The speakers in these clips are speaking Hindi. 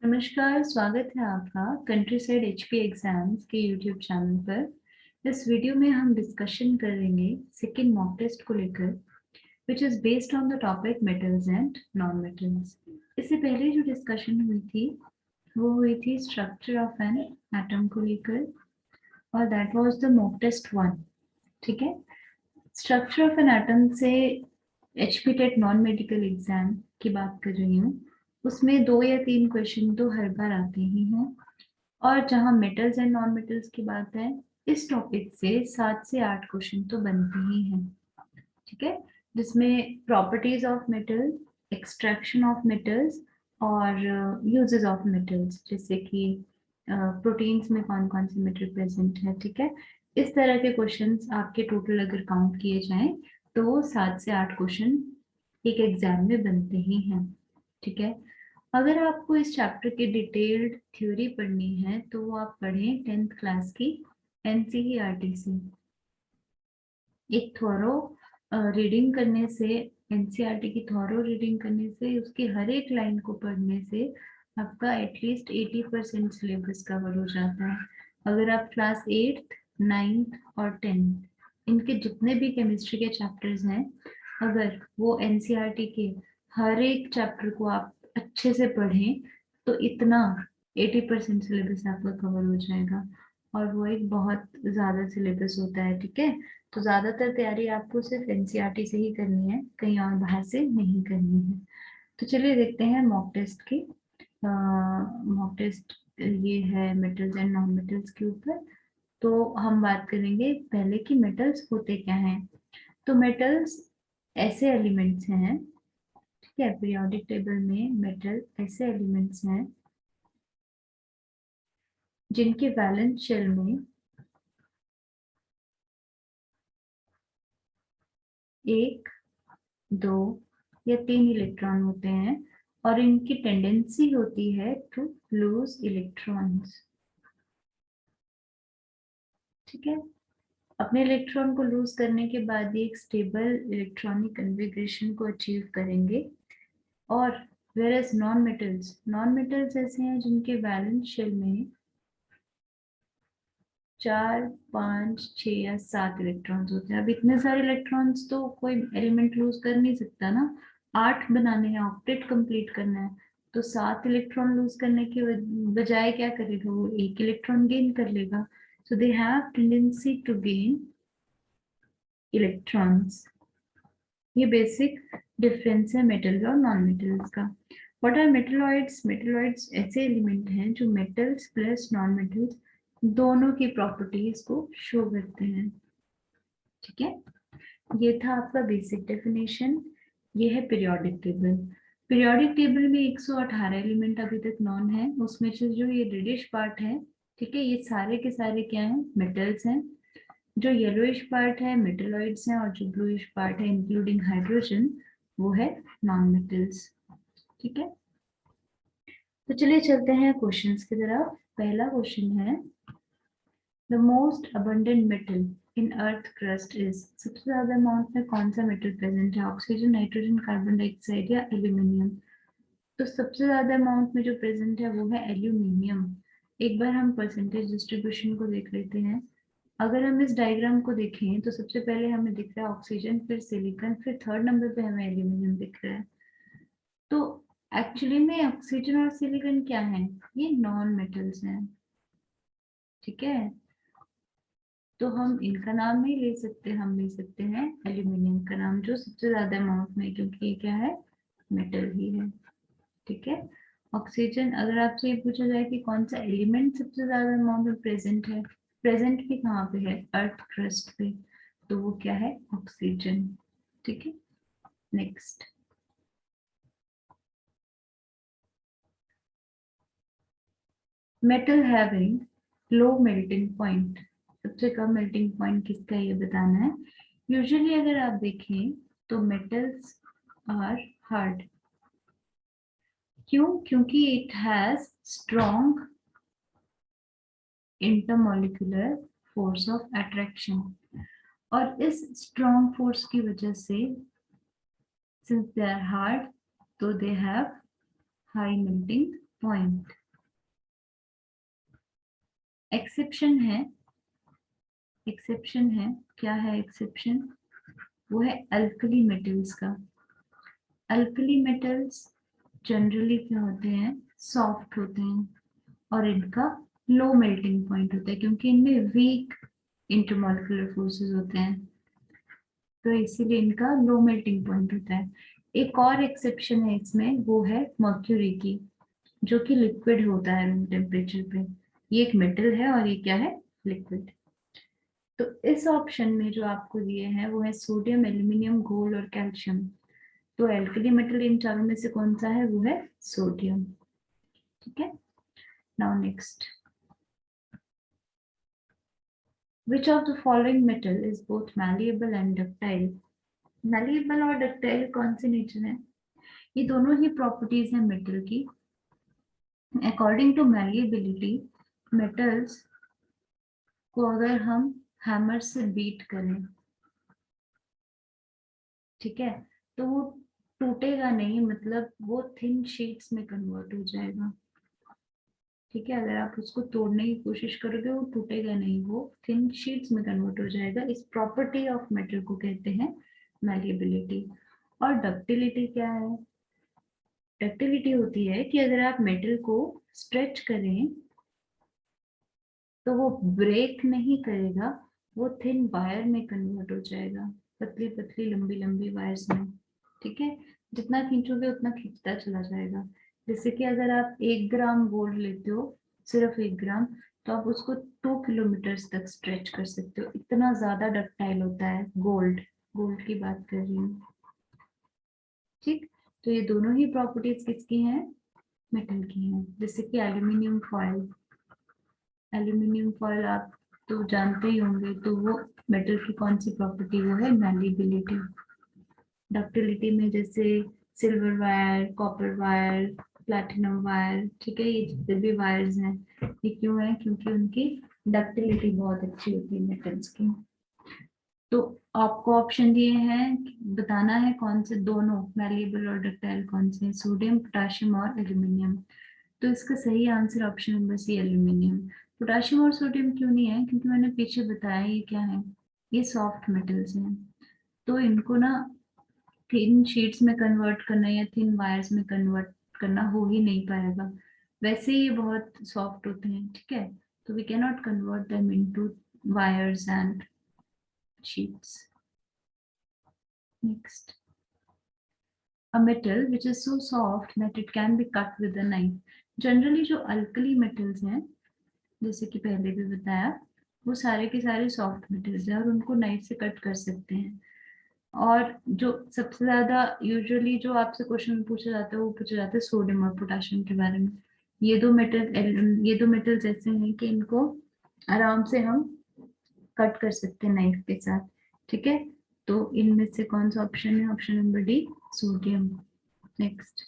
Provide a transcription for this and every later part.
नमस्कार, स्वागत है आपका कंट्री साइड एचपी एग्जाम्स के यूट्यूब चैनल पर। इस वीडियो में हम डिस्कशन करेंगे सेकेंड मॉक टेस्ट को लेकर, which is based on the topic metals and non metals. इससे पहले जो डिस्कशन हुई थी वो हुई थी स्ट्रक्चर ऑफ एन एटम को लेकर, और that was the mock test 1। ठीक है, स्ट्रक्चर ऑफ एन एटम से HP TET non medical exam की बात कर रही हूँ। उसमें 2 या 3 क्वेश्चन तो हर बार आते ही हैं, और जहां मेटल्स एंड नॉन मेटल्स की बात है, इस टॉपिक से 7 से 8 क्वेश्चन तो बनते ही हैं। ठीक है, जिसमें properties of metals, extraction of metals और यूजेस ऑफ मेटल्स, जैसे कि प्रोटीन्स में कौन कौन से मेटल प्रेजेंट है। ठीक है, इस तरह के क्वेश्चंस आपके टोटल अगर काउंट किए जाएं तो 7 से 8 क्वेश्चन एक एग्जाम में बनते ही हैं। ठीक है, अगर आपको इस चैप्टर की डिटेल्ड थ्योरी पढ़नी है तो वो आप पढ़ें 10th क्लास की एनसीईआरटी से। एक थोरो रीडिंग करने से, एनसीईआरटी की थोरो रीडिंग करने से, उसकी हर एक लाइन को पढ़ने से आपका एटलीस्ट 80% सिलेबस कवर हो जाता है। अगर आप क्लास 8th, 9th और 10th इनके जितने भी केमिस्ट्री के चैप्टर्स हैं, अगर वो एनसीईआरटी के हर एक चैप्टर को आप अच्छे से पढ़ें तो इतना 80% सिलेबस आपका कवर हो जाएगा, और वो एक बहुत ज्यादा सिलेबस होता है। ठीक है, तो ज्यादातर तैयारी आपको सिर्फ एनसीईआरटी से ही करनी है, कहीं और बाहर से नहीं करनी है। तो चलिए देखते हैं मॉक टेस्ट की। मॉक टेस्ट ये है मेटल्स एंड नॉन मेटल्स के ऊपर। तो हम बात करेंगे पहले कि मेटल्स होते क्या हैं। तो मेटल्स ऐसे एलिमेंट्स हैं, ठीक है, पीरियोडिक टेबल में मेटल ऐसे एलिमेंट्स हैं जिनके वैलेंस शेल में 1, 2 या 3 इलेक्ट्रॉन होते हैं, और इनकी टेंडेंसी होती है टू लूज इलेक्ट्रॉन्स। ठीक है, अपने इलेक्ट्रॉन को लूज करने के बाद ये एक स्टेबल इलेक्ट्रॉनिक कन्फिग्रेशन को अचीव करेंगे। और वेरएस नॉन मेटल्स ऐसे हैं जिनके वैलेंस शेल में 4, 5, 6 या 7 इलेक्ट्रॉन्स होते हैं। अब इतने सारे इलेक्ट्रॉन्स तो कोई एलिमेंट लूज कर नहीं सकता ना। 8 बनाने हैं, ऑक्टेट कंप्लीट करना है, तो 7 इलेक्ट्रॉन लूज करने के बजाय क्या करेगा, वो 1 इलेक्ट्रॉन गेन कर लेगा। So they have tendency to gain electrons. ये बेसिक डिफरेंस है मेटल्स और नॉन मेटल्स का। What are metalloids? मेटलॉइड्स ऐसे एलिमेंट हैं जो मेटल्स प्लस नॉन मेटल्स दोनों की प्रॉपर्टीज को शो करते हैं। ठीक है, ये था आपका बेसिक डेफिनेशन। ये है पीरियोडिक टेबल। पीरियोडिक टेबल में 118 एलिमेंट अभी तक नॉन है, उसमें से जो ये रेडिश पार्ट है, ठीक है, ये सारे के सारे क्या हैं, मेटल्स हैं। जो येलोइश पार्ट है मेटलॉइड्स हैं, और जो ब्लूइश पार्ट है इंक्लूडिंग हाइड्रोजन वो है नॉन मेटल्स। ठीक है, तो चलिए चलते हैं क्वेश्चंस की तरफ। पहला क्वेश्चन है, the most abundant metal in earth crust is. सबसे ज्यादा अमाउंट में कौन सा मेटल प्रेजेंट है? ऑक्सीजन, नाइट्रोजन, कार्बन डाइऑक्साइड या एल्यूमिनियम? तो सबसे ज्यादा अमाउंट में जो प्रेजेंट है वो है एल्यूमिनियम। एक बार हम परसेंटेज डिस्ट्रीब्यूशन को देख लेते हैं। अगर हम इस डायग्राम को देखें तो सबसे पहले हमें दिख रहा है ऑक्सीजन, फिर सिलिकॉन, फिर थर्ड नंबर पे हमें एल्यूमिनियम दिख रहा है। तो एक्चुअली में ऑक्सीजन और सिलिकॉन क्या है, ये नॉन मेटल्स हैं। ठीक है, तो हम इनका नाम नहीं ले सकते, हम ले सकते हैं एल्यूमिनियम का नाम, जो सबसे ज्यादा अमाउंट में, क्योंकि ये क्या है, मेटल ही है। ठीक है, ऑक्सीजन, अगर आपसे ये पूछा जाए कि कौन सा एलिमेंट सबसे ज्यादा अमाउंट में प्रेजेंट है, प्रेजेंट भी कहाँ पे है, अर्थ क्रस्ट पे, तो वो क्या है, ऑक्सीजन। ठीक है, next, metal having low melting point. सबसे कम मेल्टिंग पॉइंट किसका है ये बताना है। यूजुअली अगर आप देखें तो मेटल्स आर हार्ड। क्यों? क्योंकि it has strong intermolecular force of attraction, और इस स्ट्रॉन्ग फोर्स की वजह से, सिंस दे आर हार्ड, तो they have high melting point. Exception है, एक्सेप्शन है, क्या है एक्सेप्शन? वो है अल्कली मेटल्स का। अल्कली मेटल्स जनरली क्या होते हैं, सॉफ्ट होते हैं और इनका लो मेल्टिंग पॉइंट होता है क्योंकि इनमें वीक इंटरमॉलिक्यूलर फोर्सेस होते हैं, तो इसीलिए इनका लो मेल्टिंग पॉइंट होता है। एक और एक्सेप्शन है इसमें, वो है मर्क्यूरी की, जो कि लिक्विड होता है रूम टेम्परेचर पे। ये एक मेटल है और ये क्या है, लिक्विड। तो इस ऑप्शन में जो आपको दिए हैं वो है सोडियम, एल्यूमिनियम, गोल्ड और कैल्शियम। तो एल्कली मेटल इन चारों में से कौन सा है, वो है सोडियम। ठीक है, now next, which of the following metal is both malleable and ductile? malleable और ductile कौन से नेचर है? ये दोनों ही प्रॉपर्टीज हैं मेटल की। अकॉर्डिंग टू malleability, मेटल्स को अगर हम हैमर से बीट करें, ठीक है, तो वो टूटेगा नहीं, मतलब वो थिन शीट्स में कन्वर्ट हो जाएगा। ठीक है, अगर आप उसको तोड़ने की कोशिश करोगे वो टूटेगा नहीं, वो थिन शीट्स में कन्वर्ट हो जाएगा। इस प्रॉपर्टी ऑफ मेटल को कहते हैं मैलिएबिलिटी। और डक्टिलिटी क्या है? डक्टिलिटी होती है कि अगर आप मेटल को स्ट्रेच करें तो वो ब्रेक नहीं करेगा, वो थिन वायर में कन्वर्ट हो जाएगा, पतली पतली लंबी लंबी वायर्स में। ठीक है, जितना खींचोगे उतना खींचता चला जाएगा। जैसे कि अगर आप 1 ग्राम गोल्ड लेते हो, सिर्फ 1 ग्राम, तो आप उसको 2 किलोमीटर तक स्ट्रेच कर सकते हो, इतना ज्यादा डक्टाइल होता है गोल्ड। गोल्ड की बात कर रही हूँ। ठीक, तो ये दोनों ही प्रॉपर्टीज किसकी हैं, मेटल की हैं। जैसे कि एल्यूमिनियम फॉयल, एल्यूमिनियम फॉयल आप तो जानते ही होंगे, तो वो मेटल की कौन सी प्रॉपर्टी, वो है मैलिएबिलिटी। डक्टिलिटी में जैसे silver wire, copper wire, platinum wire, ठीक है, ये जितने भी वायर्स हैं ये क्यों है, क्योंकि उनकी डक्टिलिटी बहुत अच्छी होती है मेटल्स की। तो आपको ऑप्शन दिए हैं, बताना है कौन से दोनों मैलिएबल और डक्टाइल कौन से हैं, सोडियम, पोटाशियम और एल्यूमिनियम। तो इसका सही answer option number C, aluminium. Potassium और सोडियम क्यों नहीं है, क्योंकि मैंने पीछे बताया ये क्या है, ये सॉफ्ट मेटल्स हैं, तो इनको ना थिन शीट्स में कन्वर्ट करना या थिन वायर्स में कन्वर्ट करना हो ही नहीं पाएगा, वैसे ये बहुत सॉफ्ट होते हैं। ठीक है, तो we can not convert them into wires and sheets. Next, a metal which is so soft that it can be cut with a knife। Generally जो अल्कली मेटल्स हैं, जैसे कि पहले भी बताया, वो सारे के सारे सॉफ्ट मेटल्स हैं और उनको नाइफ से कट कर सकते हैं। और जो सबसे ज्यादा यूजुअली जो आपसे क्वेश्चन पूछा जाता है वो पूछा जाता है सोडियम और पोटेशियम के बारे में। ये दो मेटल्स ऐसे हैं कि इनको आराम से हम कट कर सकते हैं नाइफ के साथ। ठीक है, तो इनमें से कौन सा ऑप्शन है, option number D, sodium. Next,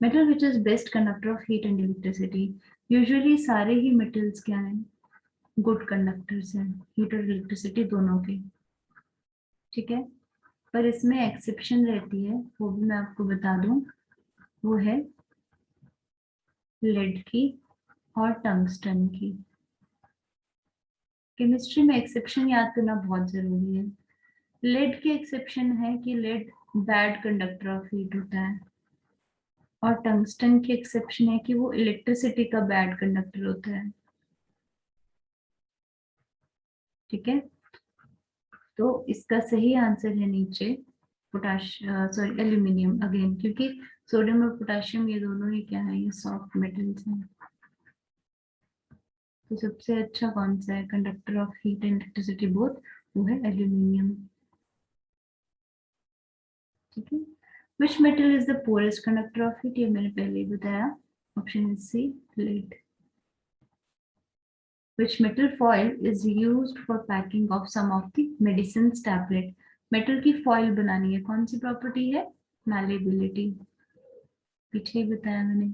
metal which is best conductor of heat and electricity. Usually सारे ही मेटल्स क्या हैं, गुड कंडक्टर्स हैं, हीट और इलेक्ट्रिसिटी दोनों के। ठीक है, पर इसमें एक्सेप्शन रहती है, वो भी मैं आपको बता दूं, वो है लेड की और टंगस्टन की। केमिस्ट्री में एक्सेप्शन याद करना बहुत जरूरी है। लेड की एक्सेप्शन है कि lead bad conductor of heat होता है, और टंगस्टन की एक्सेप्शन है कि वो इलेक्ट्रिसिटी का बैड कंडक्टर होता है। ठीक है, तो इसका सही आंसर है नीचे सॉरी एल्यूमिनियम अगेन, क्योंकि सोडियम और पोटेशियम ये दोनों ही क्या है, ये सॉफ्ट मेटल्स हैं। तो सबसे अच्छा कौन सा है conductor of heat and electricity both, वो है एल्यूमिनियम। ठीक है, which metal is the poorest conductor of heat, ये मैंने पहले ही बताया, option is C, lead। which metal foil is used for packing of some of the medicines tablet। Metal की फॉइल बनानी है, कौन सी प्रॉपर्टी है, मैलिएबिलिटी, पीछे ही बताया मैंने।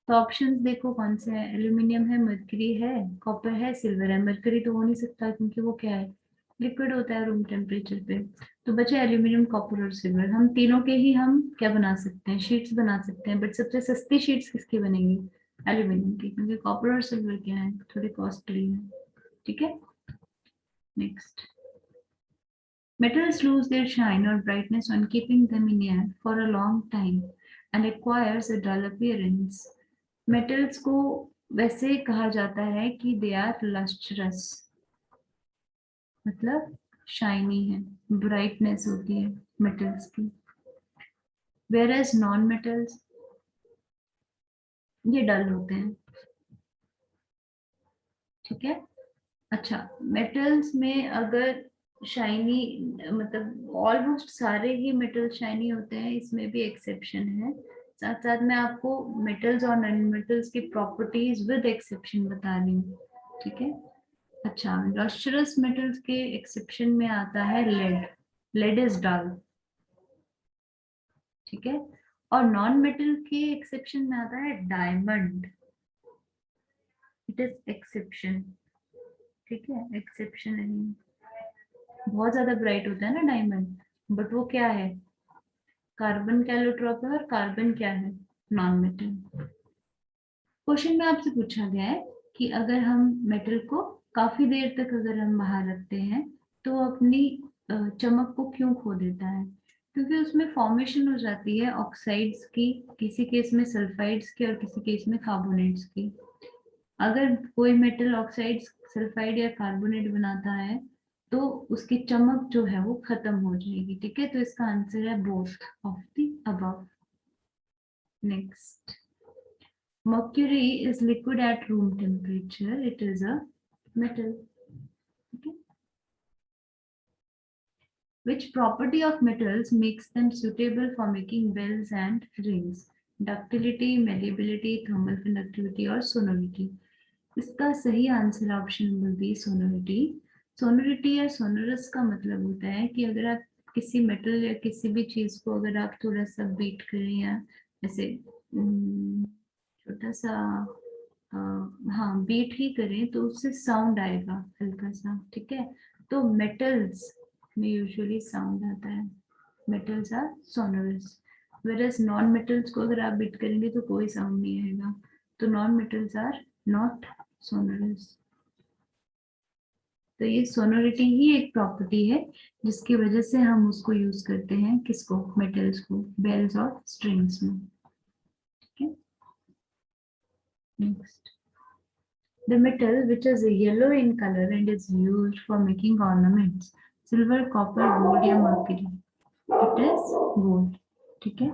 तो ऑप्शंस देखो कौन से हैं, एल्यूमिनियम है, मरकरी है, कॉपर है, सिल्वर है। मरकरी तो हो नहीं सकता क्योंकि वो क्या है, लिक्विड होता है रूम टेम्परेचर पे। तो बचे एल्यूमिनियम, कॉपर और सिल्वर। हम तीनों के ही हम क्या बना सकते हैं, शीट्स बना सकते हैं, बट सबसे सस्ती शीट्स किसकी बनेगी, एल्यूमिनियम की, क्योंकि कॉपर और सिल्वर क्या है, थोड़ी कॉस्टली है। ठीक है, next. Metals lose their shine or brightness on keeping them in air for a long time and acquires a dull appearance. Metals को वैसे कहा जाता है कि they are lustrous, मतलब शाइनी है, ब्राइटनेस होती है मेटल्स की। whereas नॉन मेटल्स ये डल होते हैं। ठीक है, अच्छा, मेटल्स में अगर शाइनी, मतलब ऑलमोस्ट सारे ही मेटल शाइनी होते हैं, इसमें भी एक्सेप्शन है। साथ साथ मैं आपको मेटल्स और नॉन मेटल्स की प्रॉपर्टीज विद एक्सेप्शन बता रही हूँ। ठीक है, अच्छा, लस्ट्रस मेटल्स के एक्सेप्शन में आता है लेड। लेड इज डल। ठीक है, और नॉन मेटल के एक्सेप्शन में आता है डायमंड। It is exception. ठीक है, एक्सेप्शन है, बहुत ज्यादा ब्राइट होता है ना डायमंड, बट वो क्या है, कार्बन कैलोट्रॉप है, और कार्बन क्या है, नॉन मेटल। क्वेश्चन में आपसे पूछा गया है कि अगर हम मेटल को काफी देर तक अगर हम बाहर रखते हैं तो वो अपनी चमक को क्यों खो देता है, क्योंकि उसमें फॉर्मेशन हो जाती है ऑक्साइड्स की, किसी केस में सल्फाइड्स की और किसी केस में कार्बोनेट्स की। अगर कोई मेटल ऑक्साइड सल्फाइड या कार्बोनेट बनाता है तो उसकी चमक जो है वो खत्म हो जाएगी। ठीक है, तो इसका आंसर है both of the above. Next, mercury is liquid at room temperature, it is a metal. Okay, which property of metals makes them suitable for making bells and rings? Ductility, malleability, thermal conductivity और sonority? इसका सही answer option number B, sonority. Sonority या सोनोरस का मतलब होता है कि अगर आप किसी मेटल या किसी भी चीज को अगर आप थोड़ा सा बीट करें या ऐसे छोटा सा हाँ बीट ही करें तो उससे साउंड आएगा हल्का सा। ठीक है, तो मेटल्स में यूजुअली साउंड आता है, metals are sonorous. Whereas non metals को अगर आप बीट करेंगे तो कोई साउंड नहीं आएगा, तो non metals are not sonorous. तो ये सोनोरिटी ही एक प्रॉपर्टी है जिसकी वजह से हम उसको यूज करते हैं, किसको, मेटल्स को, बेल्स और स्ट्रिंग्स में। ठीक है, next. The metal which is yellow in color and is used for making ornaments, silver, copper, gold या mercury? It is gold. ठीक है,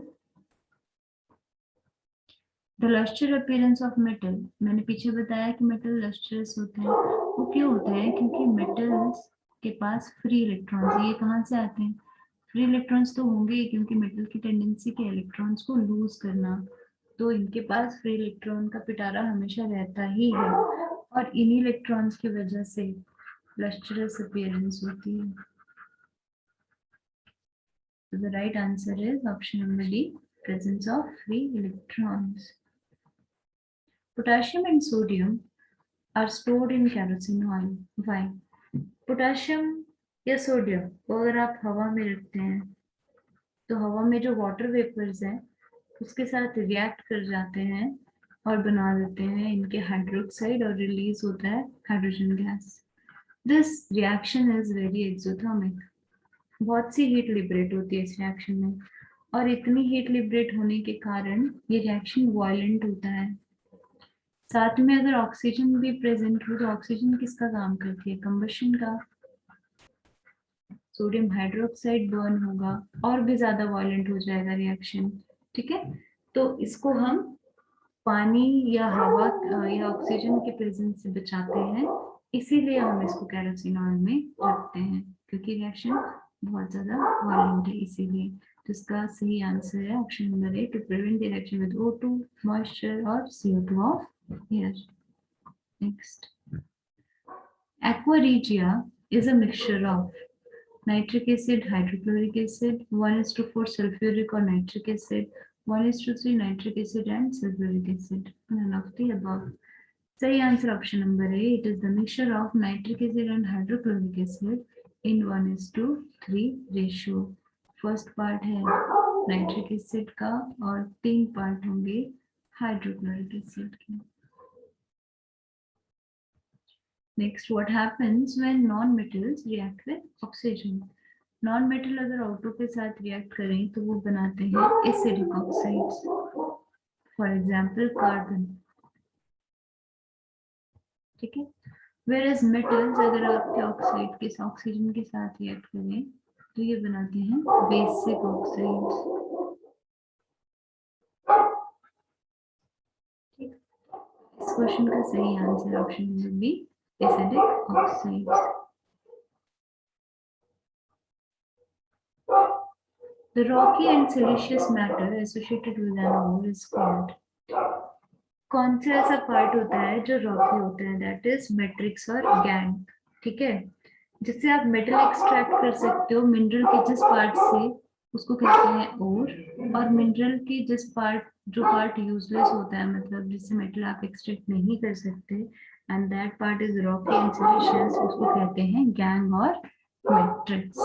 The luster appearance of metal, मैंने पीछे बताया कि मेटल लस्ट्रस होते हैं। वो क्यों होते हैं, क्योंकि मेटल्स के पास फ्री इलेक्ट्रॉन्स है। ये कहाँ से आते हैं, फ्री इलेक्ट्रॉन्स तो होंगे ही, क्योंकि मेटल की टेंडेंसी के इलेक्ट्रॉन्स को लूज करना, तो इनके पास फ्री इलेक्ट्रॉन का पिटारा हमेशा रहता ही है, और इन्हीं इलेक्ट्रॉन्स की वजह से लस्ट्रस अपीयरेंस होती है। So the right answer is option number D, presence of free electrons. Potassium and sodium are stored in kerosene oil. Why? Potassium या सोडियम को अगर आप हवा में रखते हैं तो हवा में जो वाटर वेपर्स हैं उसके साथ रिएक्ट कर जाते हैं और बना देते हैं इनके हाइड्रोक्साइड, और रिलीज होता है hydrogen gas. This reaction is very exothermic. बहुत सी हीट लिबरेट होती है इस रिएक्शन में, और इतनी हीट लिबरेट होने के कारण ये रिएक्शन वायलेंट होता है। साथ में अगर ऑक्सीजन भी प्रेजेंट हो तो ऑक्सीजन किसका काम करती है, कंबशन का। सोडियम हाइड्रोक्साइड बर्न होगा और भी ज्यादा वायलेंट हो जाएगा रिएक्शन। ठीक है, तो इसको हम पानी या हवा या ऑक्सीजन के प्रेजेंस से बचाते हैं, इसीलिए हम इसको केरोसिन ऑयल में रखते हैं, क्योंकि रिएक्शन बहुत ज्यादा वायलेंट है इसीलिए। तो इसका सही आंसर है option number A, to prevent the reaction with O2, moisture और CO2 of air. Next, aqua regia is a mixture of nitric acid, hydrochloric acid, 1:4 sulfuric or nitric acid, 1:3 nitric acid and sulfuric acid. None of the above. सही answer option number A, it is the mixture of nitric acid and hydrochloric acid. In 1:3 ratio. First part है नाइट्रिक एसिड का और 3 पार्ट होंगे हाइड्रोक्लोरिक एसिड के। Next, what happens when non metals react with oxygen. Non metal अगर ऑटो के साथ रिएक्ट करें तो वो बनाते हैं acidic oxides, for example carbon. ठीक है, वेयरएज मेटल्स अगर आपके ऑक्साइड के ऑक्सीजन के साथ रिएक्ट करें तो ये बनाते हैं बेसिक ऑक्साइड्स। इस क्वेश्चन का सही answer option number B, acidic oxides. The rocky and siliceous matter associated with an ore is called। कौन सा ऐसा पार्ट होता है जो रॉकी होता है, दैट इज मैट्रिक्स और गैंग। ठीक है, जिससे आप मेटल एक्सट्रैक्ट कर सकते हो मिनरल के जिस पार्ट से, उसको कहते हैं ओर। और मिनरल की जिस पार्ट, जो पार्ट यूजलेस होता है, मतलब जिससे मेटल आप एक्सट्रैक्ट नहीं कर सकते, and that part is Rocky and siliceous, उसको कहते हैं गैंग और matrix.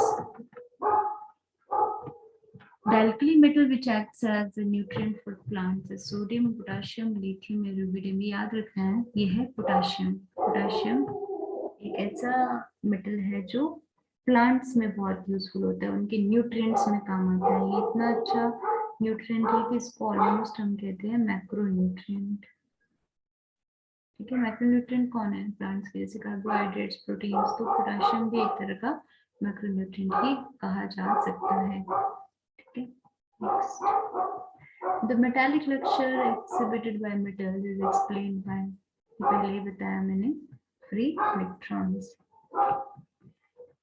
The alkali metal which acts as a nutrient for plants is sodium, potassium, lithium, rubidium। याद रखना है, ये है पोटाशियम। पोटाशियम एक ऐसा मेटल है जो प्लांट्स में बहुत यूजफुल होता है, उनके न्यूट्रिएंट्स में काम आता है। ये इतना अच्छा न्यूट्रिएंट है कि इसको ऑलमोस्ट हम कहते हैं मैक्रो न्यूट्रिएंट। ठीक है, मैक्रो न्यूट्रिएंट कौन है प्लांट्स के, जैसे कार्बोहाइड्रेट्स, प्रोटीन्स। तो पोटाशियम भी एक तरह का मैक्रो न्यूट्रिएंट ही कहा जा सकता है। Next, the metallic structure exhibited by metals is explained by, पहले ही बताया मैंने, free electrons।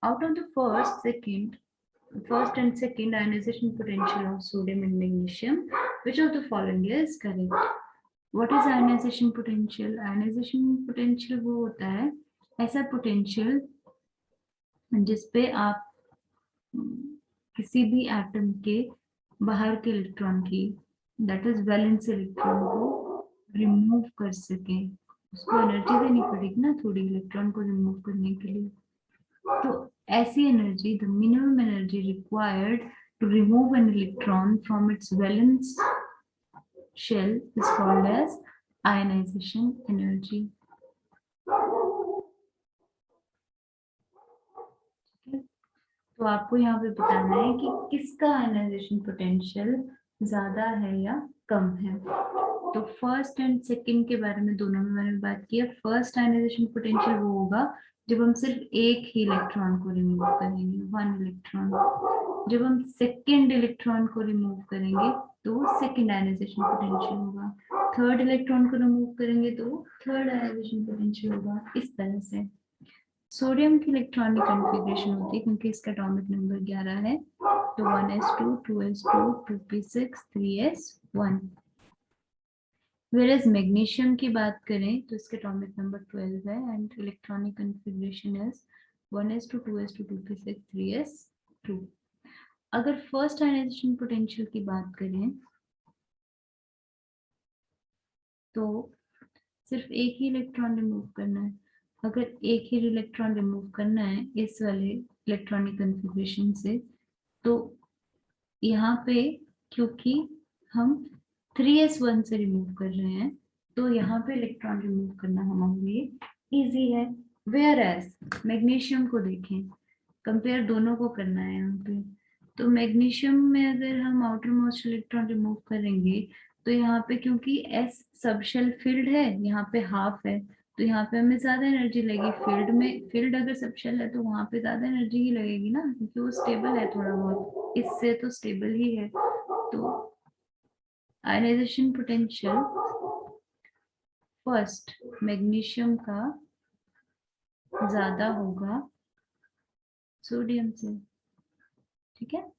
Out of the first and second ionization potential of sodium and magnesium, which of the following is correct? What is ionization potential? Ionization potential वो होता है ऐसा potential जिसपे आप किसी भी एटम के बाहर के इलेक्ट्रॉन की, दैट इज वैलेंस इलेक्ट्रॉन को रिमूव कर सके। उसको एनर्जी देनी पड़ेगी ना थोड़ी इलेक्ट्रॉन को रिमूव करने के लिए। तो ऐसी energy, the minimum energy required to remove an electron from its valence shell is called as ionisation energy. तो आपको यहाँ पे बताना है कि किसका आयनाइजेशन पोटेंशियल ज्यादा है या कम है। तो फर्स्ट एंड सेकंड के बारे में दोनों में मैंने बात की है। फर्स्ट आयनाइजेशन पोटेंशियल वो होगा जब हम सिर्फ एक ही इलेक्ट्रॉन को रिमूव करेंगे, 1 इलेक्ट्रॉन। जब हम सेकंड इलेक्ट्रॉन को रिमूव करेंगे तो सेकंड आयनाइजेशन पोटेंशियल होगा। थर्ड इलेक्ट्रॉन को रिमूव करेंगे तो थर्ड आयनाइजेशन पोटेंशियल होगा। इस तरह से सोडियम की इलेक्ट्रॉनिक कॉन्फ़िगरेशन होती है, क्योंकि इसका एटॉमिक नंबर 11 है, तो 1s2 2s2 2p6 3s1। Whereas magnesium की बात करें तो इसका एटॉमिक नंबर 12 है and electronic configuration is 1s2 2s2 2p6 3s2। अगर फर्स्ट आयनाइजेशन पोटेंशियल की बात करें तो सिर्फ एक ही इलेक्ट्रॉन रिमूव करना है। अगर एक ही इलेक्ट्रॉन रिमूव करना है इस वाले इलेक्ट्रॉनिक कॉन्फ़िगरेशन से, तो यहाँ पे क्योंकि हम 3s1 से रिमूव कर रहे हैं तो यहाँ पे इलेक्ट्रॉन रिमूव करना हमारे लिए इजी है। वेयर एज मैग्नीशियम को देखें, कंपेयर दोनों को करना है यहाँ पे। तो मैग्नीशियम में अगर हम आउटर मोस्ट इलेक्ट्रॉन रिमूव करेंगे तो यहाँ पे क्योंकि s सबशेल फील्ड है, यहाँ पे हाफ है, तो यहाँ पे हमें ज्यादा एनर्जी लगेगी। फील्ड में, फील्ड अगर सबशेल है तो वहां पे ज्यादा एनर्जी ही लगेगी ना, क्योंकि वो स्टेबल है थोड़ा बहुत, इससे तो स्टेबल ही है। तो आयनाइजेशन पोटेंशियल फर्स्ट मैग्नीशियम का ज्यादा होगा सोडियम से। ठीक है,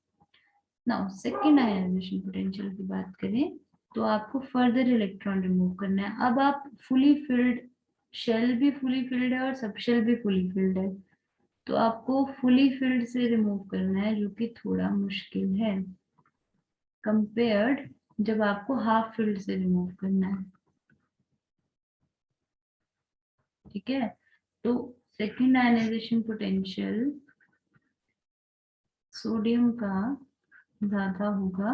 नाउ सेकेंड आयनाइजेशन पोटेंशियल की बात करें तो आपको फर्दर इलेक्ट्रॉन रिमूव करना है। अब आप फुली फिल्ड, शेल भी फुली फिल्ड है और सब शेल भी फुली फिल्ड है, तो आपको फुली फिल्ड से रिमूव करना है, जो कि थोड़ा मुश्किल है कंपेयर्ड जब आपको हाफ फिल्ड से रिमूव करना है। ठीक है, तो सेकेंड आयनाइजेशन पोटेंशियल सोडियम का ज्यादा होगा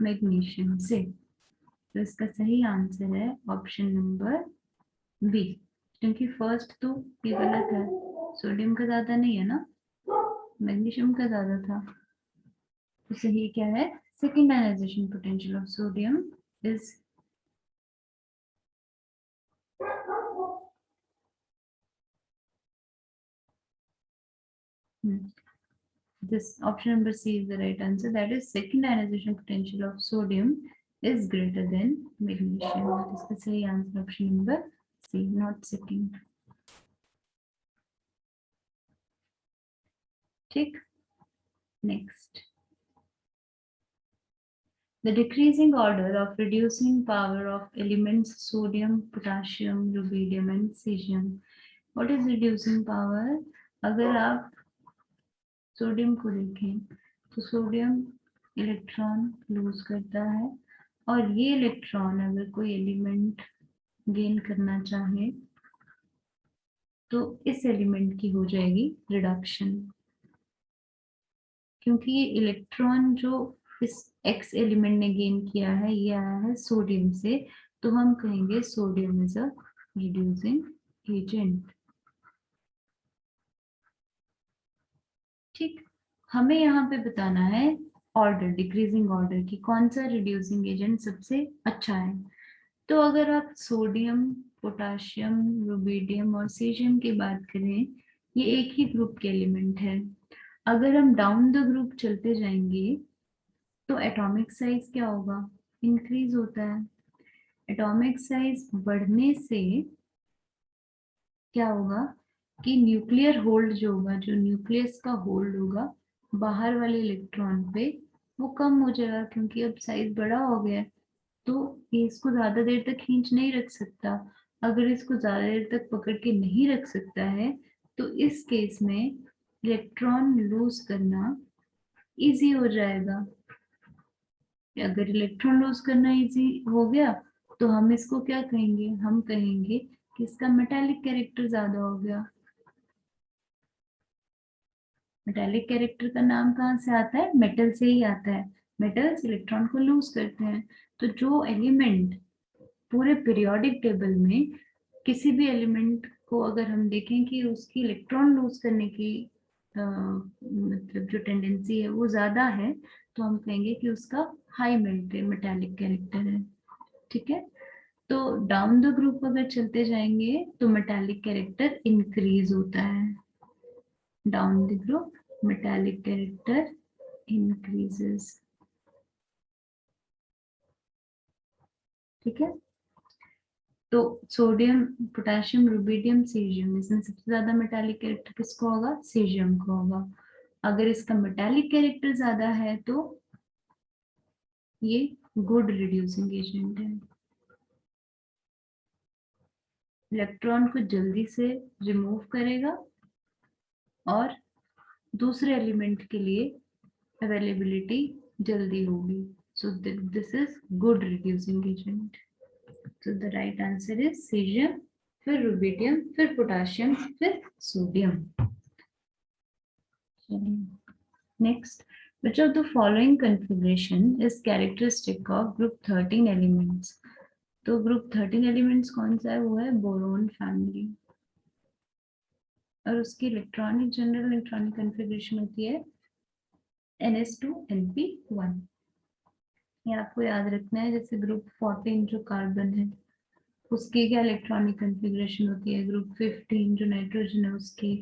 मैग्नीशियम से। तो इसका सही आंसर है ऑप्शन नंबर बी, क्योंकि फर्स्ट तो ये गलत है, सोडियम का ज्यादा नहीं है ना, मैग्नीशियम का ज्यादा था। तो सही क्या है, second ionisation potential of sodium is this option number C is the right answer. That is, second ionization potential of sodium is greater than magnesium. That is the सही answer, option number C, not second. ठीक, next. The decreasing order of reducing power of elements sodium, potassium, rubidium and cesium. What is reducing power? अगर आप सोडियम को देखें तो सोडियम इलेक्ट्रॉन लूज करता है, और ये इलेक्ट्रॉन अगर कोई एलिमेंट गेन करना चाहे तो इस एलिमेंट की हो जाएगी रिडक्शन, क्योंकि ये इलेक्ट्रॉन जो इस एक्स एलिमेंट ने गेन किया है ये आया है सोडियम से, तो हम कहेंगे sodium is a reducing agent. ठीक, हमें यहाँ पे बताना है ऑर्डर, डिक्रीजिंग ऑर्डर की कौन सा रिड्यूसिंग एजेंट सबसे अच्छा है। तो अगर आप सोडियम, पोटाशियम, रुबिडियम और सीजियम की बात करें, ये एक ही ग्रुप के एलिमेंट है। अगर हम डाउन द ग्रुप चलते जाएंगे तो एटॉमिक साइज क्या होगा, इंक्रीज होता है। एटॉमिक साइज बढ़ने से क्या होगा कि न्यूक्लियर होल्ड जो होगा, जो न्यूक्लियस का होल्ड होगा बाहर वाले इलेक्ट्रॉन पे, वो कम हो जाएगा, क्योंकि अब साइज बड़ा हो गया है, तो ये इसको ज्यादा देर तक खींच नहीं रख सकता। अगर इसको ज्यादा देर तक पकड़ के नहीं रख सकता है तो इस केस में इलेक्ट्रॉन लूज करना इजी हो जाएगा। अगर इलेक्ट्रॉन लूज करना इजी हो गया तो हम इसको क्या कहेंगे, हम कहेंगे कि इसका मेटालिक कैरेक्टर ज्यादा हो गया। मेटालिक कैरेक्टर का नाम कहाँ से आता है, मेटल से ही आता है। मेटल्स इलेक्ट्रॉन को लूज करते हैं। तो जो एलिमेंट पूरे पीरियोडिक टेबल में किसी भी एलिमेंट को अगर हम देखें कि उसकी इलेक्ट्रॉन लूज करने की मतलब जो टेंडेंसी है वो ज्यादा है, तो हम कहेंगे कि उसका हाई मेटालिक कैरेक्टर है। ठीक है, तो डाउन द ग्रुप अगर चलते जाएंगे तो मेटालिक कैरेक्टर इंक्रीज होता है। Down the group metallic character increases. ठीक है, तो सोडियम, पोटेशियम, रुबिडियम, सीजियम, इसमें सबसे ज्यादा मेटालिक कैरेक्टर किसको होगा, सीजियम को होगा। अगर इसका मेटालिक कैरेक्टर ज्यादा है तो ये गुड रिड्यूसिंग एजेंट है, इलेक्ट्रॉन को जल्दी से रिमूव करेगा और दूसरे एलिमेंट के लिए अवेलेबिलिटी जल्दी होगी। So this is good reducing agent. So the right answer is cesium, फिर rubidium, फिर potassium, फिर sodium. Next, which of the following configuration is characteristic of group 13 elements? तो group 13 elements कौन सा है, वो है बोरोन फैमिली, और उसकी इलेक्ट्रॉनिक जनरल इलेक्ट्रॉनिक कन्फिग्रेशन होती है NS2 Np1। ये आपको याद रखना है। जैसे ग्रुप 14 जो कार्बन है उसकी क्या इलेक्ट्रॉनिक कन्फिग्रेशन होती है, ग्रुप 15 जो नाइट्रोजन है उसकी,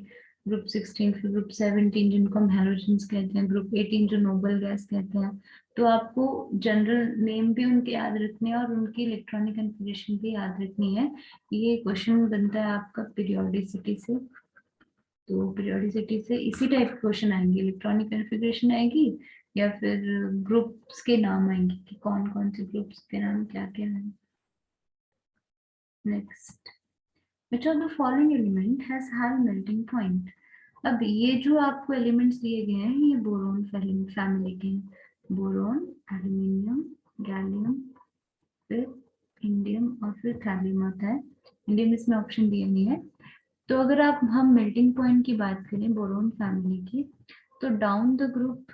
ग्रुप 16, फिर ग्रुप 17 जिनको हम हैलोजेंस कहते हैं, ग्रुप 18 जो नोबल गैस कहते हैं। तो आपको जनरल नेम भी उनके याद रखने हैं और उनकी इलेक्ट्रॉनिक कन्फिग्रेशन भी याद रखनी है। ये क्वेश्चन बनता है आपका पीरियोडिसिटी से, तो पीरियोडिसिटी से इसी टाइप के क्वेश्चन आएंगे, इलेक्ट्रॉनिक कन्फिग्रेशन आएगी या फिर ग्रुप्स के नाम आएंगे कि कौन कौन से ग्रुप्स के नाम क्या क्या है। Next, which of the following element has high melting point? अब ये जो आपको एलिमेंट्स दिए गए हैं ये बोरोन फैमिली के हैं, बोरोन, एल्यूमिनियम, गैलियम, फिर इंडियम और फिर थैलियम आता है। इंडियम इसमें ऑप्शन दिए नहीं है। तो अगर आप हम मेल्टिंग पॉइंट की बात करें बोरोन फैमिली की, तो डाउन द ग्रुप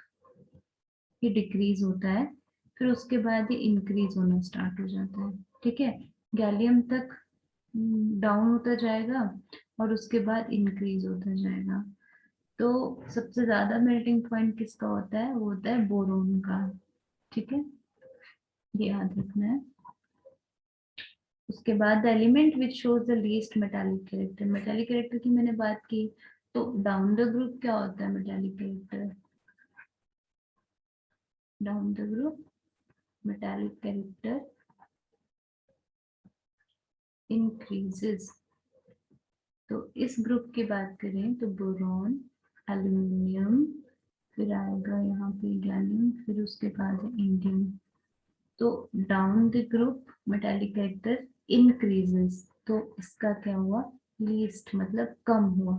ये डिक्रीज होता है, फिर उसके बाद ये इंक्रीज होना स्टार्ट हो जाता है। ठीक है, गैलियम तक डाउन होता जाएगा और उसके बाद इंक्रीज होता जाएगा। तो सबसे ज्यादा मेल्टिंग पॉइंट किसका होता है? वो होता है बोरोन का। ठीक है, ये याद रखना है। उसके बाद the element which shows the least metallic character, metallic character की मैंने बात की, तो डाउन द ग्रुप क्या होता है metallic character? Down the group metallic character increases. तो इस ग्रुप की बात करें तो बोरॉन, एल्यूमिनियम, फिर आएगा यहाँ पे गैलियम, फिर उसके बाद है इंडियम। तो down the group metallic character increases, तो इसका क्या हुआ? लीस्ट मतलब कम हुआ।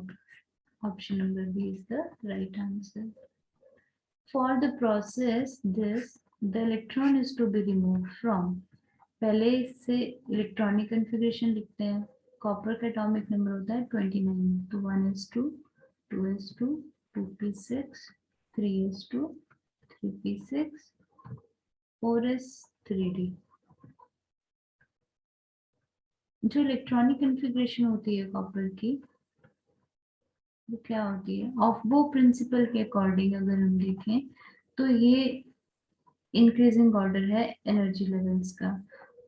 Option number B is the right answer. For the process this the electron is to be remove from, पहले इससे इलेक्ट्रॉनिक कन्फिग्रेशन लिखते हैं। कॉपर का एटॉमिक नंबर होता है 29, तो 1s2 2s2 2p6 3s2 3p6 4s3d। जो इलेक्ट्रॉनिक कन्फिग्रेशन होती है कॉपर की, वो क्या होती है? ऑफ बो प्रिंसिपल के अकॉर्डिंग अगर हम देखें तो ये इंक्रीजिंग ऑर्डर है एनर्जी लेवल्स का।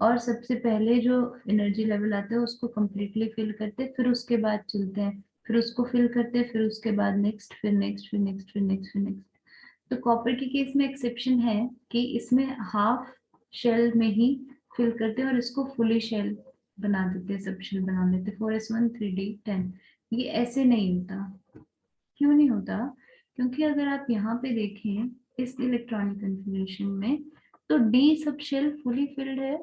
और सबसे पहले जो एनर्जी लेवल आता है उसको कंप्लीटली फिल करते हैं, फिर उसके बाद चलते हैं, फिर उसको फिल करते हैं, फिर उसके बाद नेक्स्ट, फिर नेक्स्ट, फिर नेक्स्ट, फिर नेक्स्ट, फिर नेक्स्ट। तो कॉपर के केस में एक्सेप्शन है कि इसमें हाफ शेल में ही फिल करते हैं और इसको फुली शेल बना देते हैं, सब शेल बना देते हैं। 4s1 3d10। ये ऐसे नहीं होता। क्यों नहीं होता? क्योंकि अगर आप यहाँ पे देखें इस इलेक्ट्रॉनिक कन्फिग्रेशन में, तो डी सब शेल फुली फिल्ड है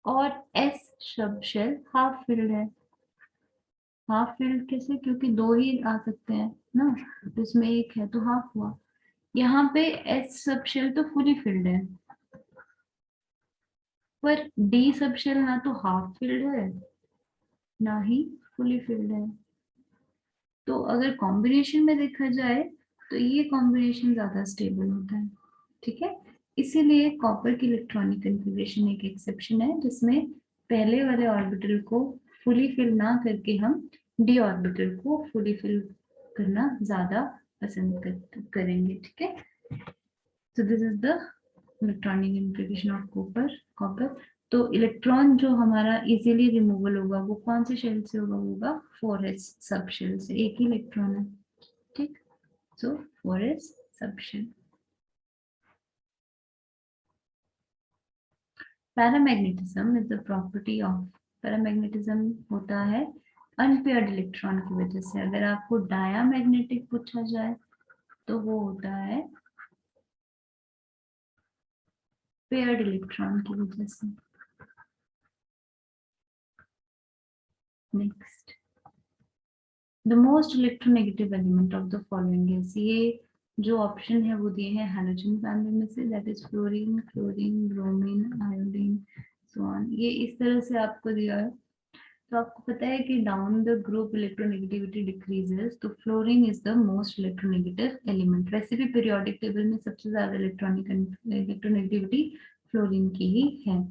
और S sub shell half filled है। हाफ फिल्ड कैसे? क्योंकि दो ही आ सकते हैं ना, तो इसमें एक है तो हाफ हुआ। यहाँ पे एस सब शेल तो फुली फिल्ड है, पर डी सब शेल ना तो हाफ फिल्ड है ना ही फुली फिल्ड है। तो अगर कॉम्बिनेशन में देखा जाए तो ये कॉम्बिनेशन ज्यादा स्टेबल होता है। ठीक है, इसीलिए कॉपर की इलेक्ट्रॉनिक कन्फिग्रेशन एक एक्सेप्शन है, जिसमें पहले वाले ऑर्बिटल को फुली फिल ना करके हम डी ऑर्बिटल को फुली फिल करना ज्यादा पसंद करेंगे। ठीक है, so this is the electronic implication of copper। तो इलेक्ट्रॉन जो हमारा इजीली रिमूवल होगा वो कौन से शेल से होगा? 4s सब शेल से, एक ही इलेक्ट्रॉन है। ठीक, so 4s sub shell. Paramagnetism is the property of, paramagnetism होता है अनपेयर्ड इलेक्ट्रॉन की वजह से। अगर आपको डायामैग्नेटिक पूछा जाए तो वो होता है पेयर्ड इलेक्ट्रॉन की वजह से। Next, the most electronegative element of the following is, ये जो ऑप्शन है वो दिए हैं हैलोजन फैमिली में से, that is fluorine, chlorine, bromine, iodine, so on. ये इस तरह से आपको दिया है। तो आपको पता है कि down the group electronegativity decreases, तो fluorine is the most electronegative element. वैसे भी पीरियोडिक टेबल में सबसे ज्यादा इलेक्ट्रोनेगेटिविटी फ्लोरीन की ही है।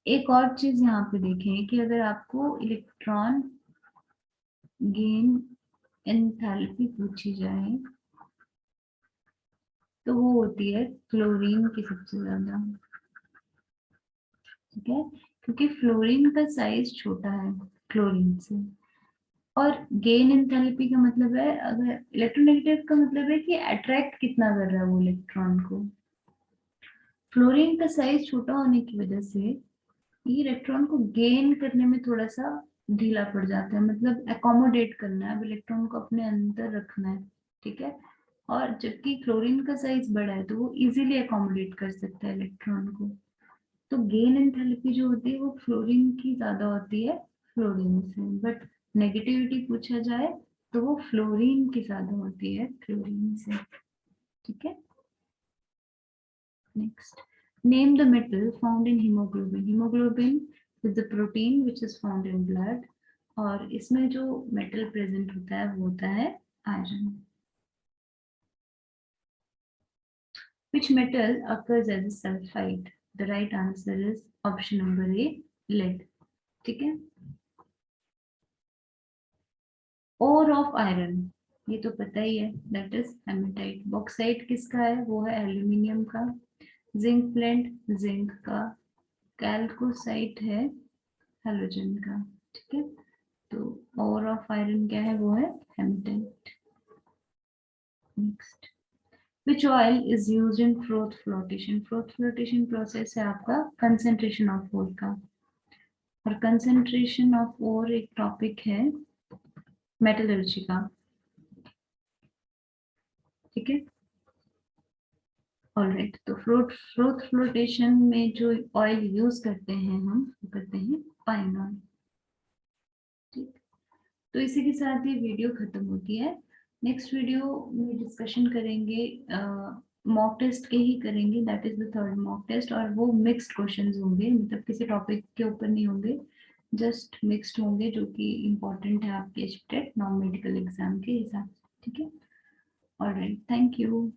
एक और चीज यहाँ पे देखें कि अगर आपको इलेक्ट्रॉन गेन एंथैल्पी पूछी जाए तो वो होती है क्लोरीन की सबसे ज्यादा। ठीक है, क्योंकि फ्लोरीन का साइज छोटा है क्लोरीन से। और गेन एंथैल्पी का मतलब है, अगर इलेक्ट्रोनेगेटिव का मतलब है कि अट्रैक्ट कितना कर रहा है वो इलेक्ट्रॉन को। फ्लोरीन का साइज छोटा होने की वजह से ये इलेक्ट्रॉन को गेन करने में थोड़ा सा ढीला पड़ जाता है, मतलब एकोमोडेट करना है, अब इलेक्ट्रॉन को अपने अंदर रखना है। ठीक है, और जबकि क्लोरीन का साइज बड़ा है तो वो इजीली एकोमोडेट कर सकता है इलेक्ट्रॉन को। तो गेन एंथैल्पी जो होती है वो फ्लोरीन की ज्यादा होती है फ्लोरीन से, बट नेगेटिविटी पूछा जाए तो वो फ्लोरीन की ज्यादा होती है क्लोरीन से। ठीक है, next, name the metal found in haemoglobin. Haemoglobin is the protein which is found in blood, और इसमें जो मेटल प्रेजेंट होता है वो होता है iron. Which metal occurs as a sulfide? The right answer is option number A, lead. ठीक है. Ore of iron, ये तो पता ही है, that is hematite. Bauxite किसका है? वो है एल्यूमिनियम का. जिंक प्लेंट जिंक का. कैल्कोसाइट है हेलोजन का. ठीक है. तो ओर ऑफ आयरन क्या है? वो है hematite. Next. Which oil is used in froth flotation? Froth flotation process है आपका concentration of ore का. और concentration of ore एक टॉपिक है मेटलर्जी का. ठीक है. ऑलराइट. तो फ्रोथ फ्लोटेशन में जो ऑयल यूज करते हैं हम, वो करते हैं पाइन ऑयल. ठीक. तो इसी के साथ ये वीडियो खत्म होती है. नेक्स्ट वीडियो में डिस्कशन करेंगे, मॉक टेस्ट के ही करेंगे, that is the third mock test. और वो मिक्स्ड क्वेश्चंस होंगे, मतलब किसी टॉपिक के ऊपर नहीं होंगे, जस्ट मिक्स्ड होंगे, जो कि इम्पोर्टेंट है आपके टेट नॉन मेडिकल एग्जाम के हिसाब से. ठीक है. Alright, thank you.